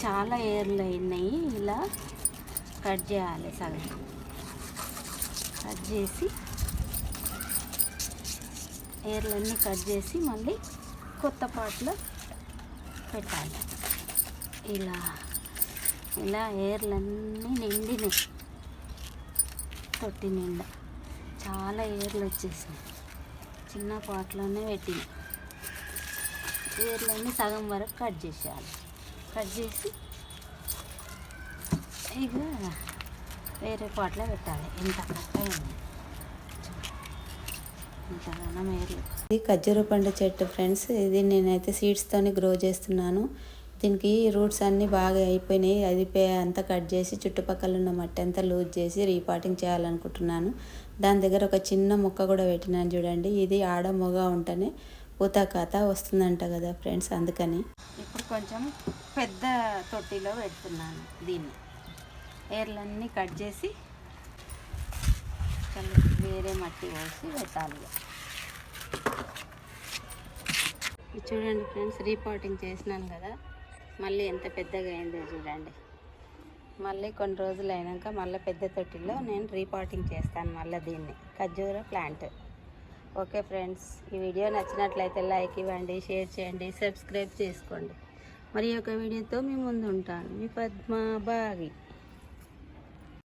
చాలా ఏర్లు అయినాయి. ఇలా కట్ చేయాలి, సగం కట్ చేసి ఏర్లన్నీ కట్ చేసి మళ్ళీ కొత్త పాట్లో పెట్టాలి. ఇలా ఇలా ఏర్లన్నీ నిండినాయి. తొట్టి నిండా చాలా ఏర్లు వచ్చేసినాయి. చిన్న పాట్లోనే పెట్టినాయి. ఏర్లన్నీ సగం వరకు కట్ చేసేయాలి. కట్ చేసి ఇక వేరే పాట్లో పెట్టాలి. ఇంత ఇంతగానం ఏర్లు. ఇది ఖర్జూర పండు చెట్టు ఫ్రెండ్స్. ఇది నేనైతే సీడ్స్తోని గ్రో చేస్తున్నాను. దీనికి రూట్స్ అన్నీ బాగా అయిపోయినాయి. అది అంతా కట్ చేసి చుట్టుపక్కల ఉన్న మట్టి అంతా లూజ్ చేసి రీపాటింగ్ చేయాలనుకుంటున్నాను. దాని దగ్గర ఒక చిన్న మొక్క కూడా పెట్టినాను చూడండి. ఇది ఆడ మొగ ఉంటేనే పూత కాత వస్తుందంట కదా ఫ్రెండ్స్, అందుకని ఇప్పుడు కొంచెం పెద్ద తొట్టిలో పెడుతున్నాను. దీన్ని ఏర్లన్నీ కట్ చేసి వేరే మట్టి పోసి పెట్టాలి. చూడండి ఫ్రెండ్స్, రీపాటింగ్ చేసినాను కదా, మళ్ళీ ఎంత పెద్దగా అయిందో చూడండి. మళ్ళీ కొన్ని రోజులు అయినాక మళ్ళీ పెద్ద తొట్టిలో నేను రీపాటింగ్ చేస్తాను మళ్ళీ దీన్ని, ఖర్జూర ప్లాంట్. ఓకే ఫ్రెండ్స్, ఈ వీడియో నచ్చినట్లయితే లైక్ ఇవ్వండి, షేర్ చేయండి, సబ్స్క్రైబ్ చేసుకోండి. మరి ఒక వీడియోతో మీ ముందు ఉంటాను. మీ పద్మ బాగి.